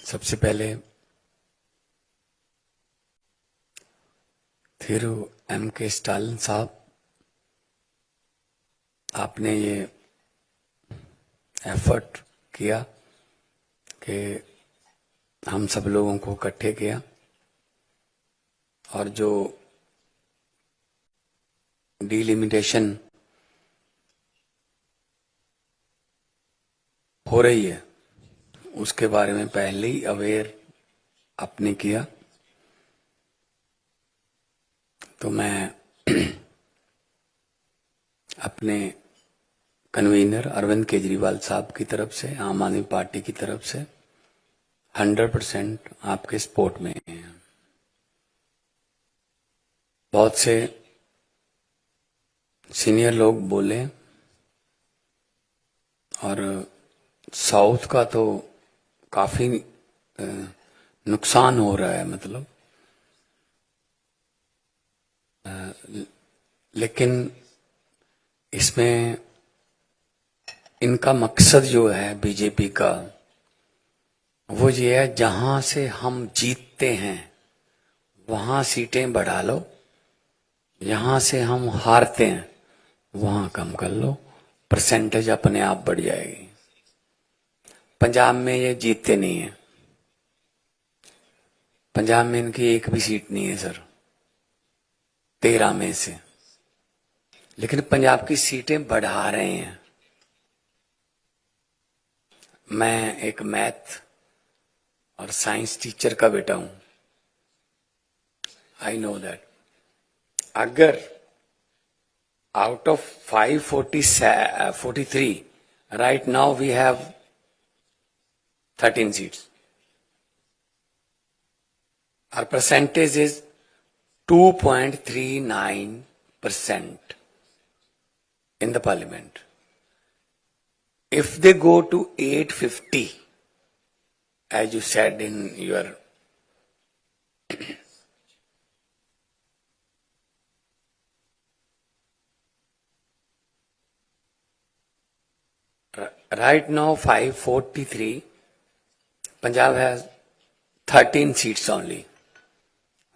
सबसे पहले Thiru M.K. Stalin साहब, आपने ये एफर्ट किया कि हम सब लोगों को इकट्ठे किया और जो डिलिमिटेशन हो रही है उसके बारे में पहले ही अवेयर आपने किया। तो मैं अपने कन्वीनर अरविंद केजरीवाल साहब की तरफ से, आम आदमी पार्टी की तरफ से 100% आपके सपोर्ट में हैं। बहुत से सीनियर लोग बोले और साउथ का तो काफी नुकसान हो रहा है, मतलब लेकिन इसमें इनका मकसद जो है बीजेपी का, वो ये है जहां से हम जीतते हैं वहां सीटें बढ़ा लो, यहां से हम हारते हैं वहां कम कर लो, परसेंटेज अपने आप बढ़ जाएगी। पंजाब में ये जीतते नहीं है, पंजाब में इनकी एक भी सीट नहीं है सर, 13 में से, लेकिन पंजाब की सीटें बढ़ा रहे हैं। मैं एक मैथ और साइंस टीचर का बेटा हूं, आई नो दैट अगर out of 543 right now we have 13 seats. Our percentage is 2.39% in the parliament. If they go to 850, as you said in your right now 543, Punjab has 13 seats only.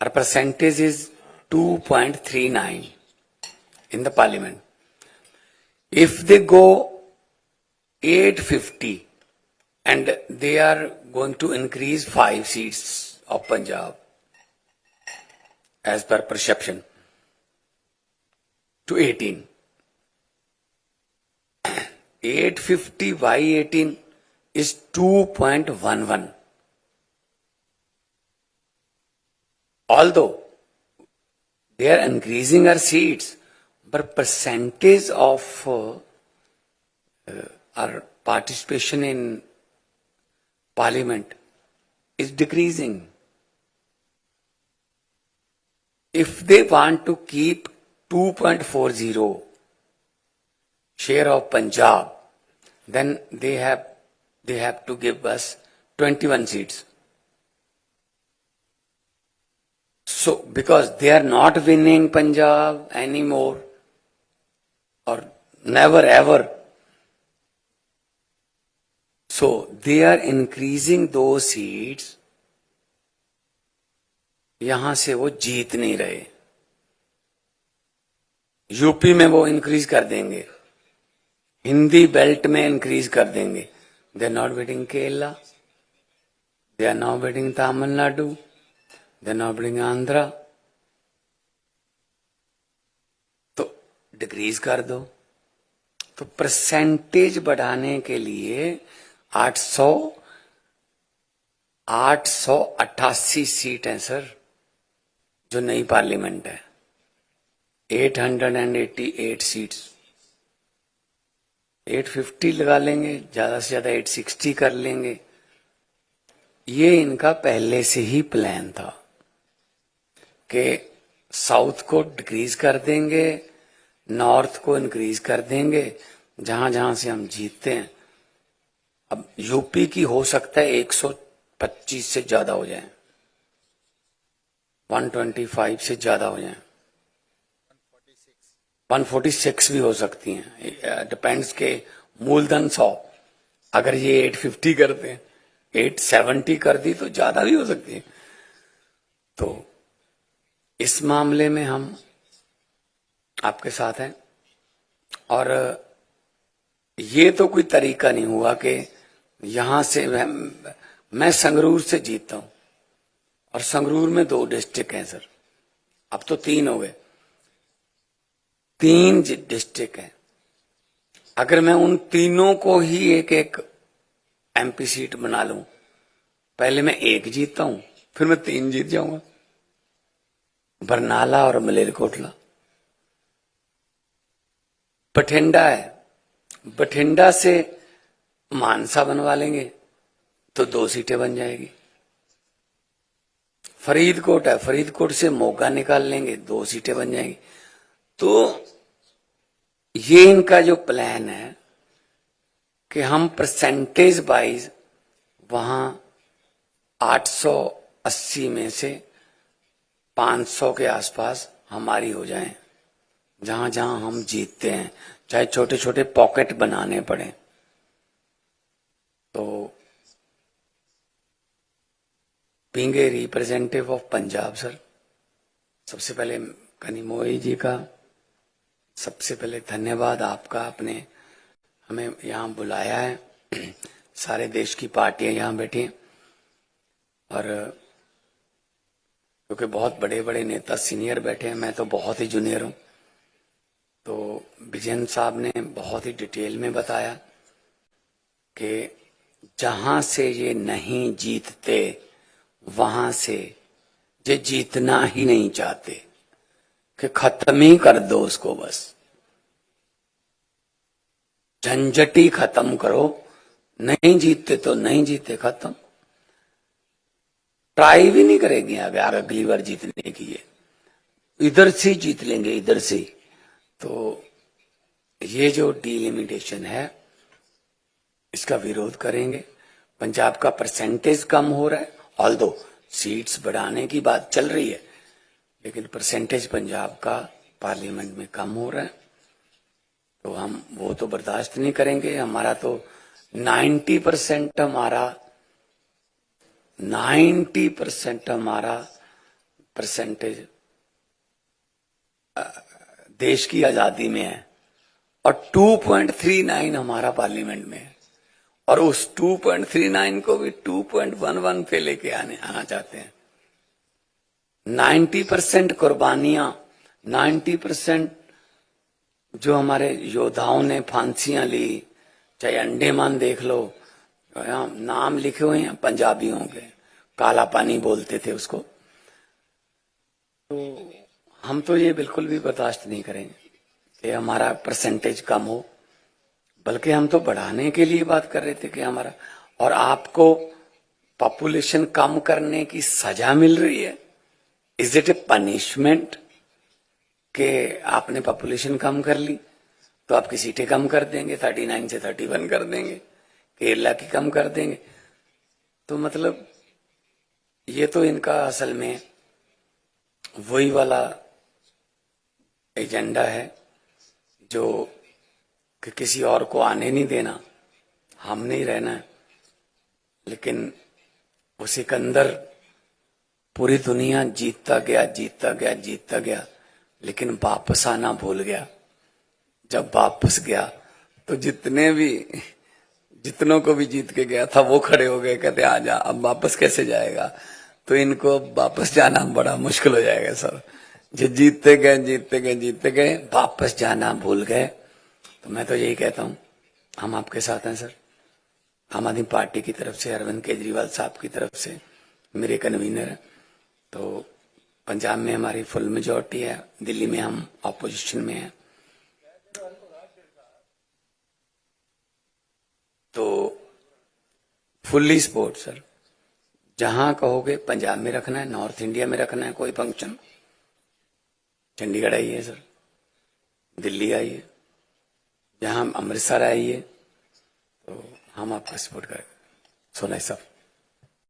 Our percentage is 2.39 in the parliament. If they go 850 and they are going to increase 5 seats of Punjab as per perception to 18. 850 by 18 is 2.11. Although they are increasing our seats, but percentage of our participation in parliament is decreasing. If they want to keep 2.40 share of Punjab, then they have to give us 21 seats. So, because they are not winning Punjab anymore, or never ever, so they are increasing those seats. यहां से वो जीत नहीं रहे, UP में वो increase कर देंगे, Hindi belt में इंक्रीज कर देंगे. They are not beating Kerala, they are not beating Tamil Nadu, they are not beating Andhra. तो डिक्रीज कर दो. तो परसेंटेज बढ़ाने के लिए 888 सीट है सर, जो नई पार्लियामेंट है. 888 सीट्स, 850 लगा लेंगे, ज्यादा से ज्यादा 860 कर लेंगे. ये इनका पहले से ही प्लान था कि साउथ को डिक्रीज कर देंगे, नॉर्थ को इंक्रीज कर देंगे, जहां जहां से हम जीतते हैं. अब यूपी की हो सकता है 125 से ज्यादा हो जाए, 125 से ज्यादा हो जाए, 146 भी हो सकती हैं. डिपेंड्स के मूलधन 100, अगर ये 850 करते हैं 870 कर दी तो ज्यादा भी हो सकती है। तो इस मामले में हम आपके साथ हैं। और ये तो कोई तरीका नहीं हुआ कि यहां से मैं संगरूर से जीतता हूं, और संगरूर में 2 डिस्ट्रिक्ट हैं सर, अब तो 3 हो गए, 3 डिस्ट्रिक्ट हैं। अगर मैं उन तीनों को ही एक एक एमपी सीट बना लूं, पहले मैं 1 जीतता हूं, फिर मैं 3 जीत जाऊंगा, बरनाला और मलेरकोटला। बठिंडा है, बठिंडा से मानसा बनवा लेंगे तो 2 सीटें बन जाएगी। फरीदकोट है, फरीदकोट से मोगा निकाल लेंगे, 2 सीटें बन जाएंगी। तो ये इनका जो प्लान है कि हम परसेंटेज वाइज वहां 880 में से 500 के आसपास हमारी हो जाए, जहां जहां हम जीतते हैं, चाहे छोटे छोटे पॉकेट बनाने पड़े। तो being a representative of Punjab sir, सबसे पहले कनिमोई जी का सबसे पहले धन्यवाद आपका, आपने हमें यहाँ बुलाया है। सारे देश की पार्टियां यहाँ बैठी हैं, और क्योंकि बहुत बड़े बड़े नेता सीनियर बैठे हैं, मैं तो बहुत ही जूनियर हूँ। तो विजयन साहब ने बहुत ही डिटेल में बताया कि जहां से ये नहीं जीतते वहां से ये जीतना ही नहीं चाहते, कि खत्म ही कर दो उसको, बस झंझट ही खत्म करो, नहीं जीतते तो नहीं जीते, खत्म, ट्राई भी नहीं करेंगे अगर अगली बार जीतने की, ये इधर से जीत लेंगे, इधर से। तो ये जो डिलिमिटेशन है इसका विरोध करेंगे। पंजाब का परसेंटेज कम हो रहा है, ऑल्दो सीट्स बढ़ाने की बात चल रही है, लेकिन परसेंटेज पंजाब का पार्लियामेंट में कम हो रहा है, तो हम वो तो बर्दाश्त नहीं करेंगे। हमारा तो 90% हमारा परसेंटेज देश की आजादी में है, और 2.39 हमारा पार्लियामेंट में है, और उस 2.39 को भी 2.11 पे लेके आना चाहते हैं। 90% कुर्बानियां, 90% जो हमारे योद्धाओं ने फांसियां ली, चाहे अंडमान देख लो, नाम लिखे हुए हैं पंजाबियों के, काला पानी बोलते थे उसको। तो हम तो ये बिल्कुल भी बर्दाश्त नहीं करेंगे कि हमारा परसेंटेज कम हो, बल्कि हम तो बढ़ाने के लिए बात कर रहे थे कि हमारा, और आपको पॉपुलेशन कम करने की सजा मिल रही है। इज इट ए पनिशमेंट कि आपने पॉपुलेशन कम कर ली तो आपकी सीटें कम कर देंगे, 39 से 31 कर देंगे, केरला की कम कर देंगे? तो मतलब ये तो इनका असल में वही वाला एजेंडा है जो कि किसी और को आने नहीं देना, हम नहीं रहना है। लेकिन वो सिकंदर पूरी दुनिया जीतता गया, जीतता गया, जीतता गया, लेकिन वापस आना भूल गया। जब वापस गया तो जितनों को भी जीत के गया था वो खड़े हो गए, कहते आजा, अब वापस कैसे जाएगा? तो इनको वापस जाना बड़ा मुश्किल हो जाएगा सर। जो जीतते गए, जीतते गए, जीतते गए, वापस जाना भूल गए। तो मैं तो यही कहता हूं, हम आपके साथ हैं सर। आम आदमी पार्टी की तरफ से, अरविंद केजरीवाल साहब की तरफ से, मेरे कन्वीनर हैं। तो पंजाब में हमारी फुल मेजॉरिटी है, दिल्ली में हम ऑपोजिशन में हैं। तो फुल्ली सपोर्ट सर, जहां कहोगे पंजाब में रखना है, नॉर्थ इंडिया में रखना है कोई फंक्शन, चंडीगढ़ आइए सर, दिल्ली आइए, जहां अमृतसर आइए, तो हम आपका सपोर्ट करेंगे। सो नाइस साहब।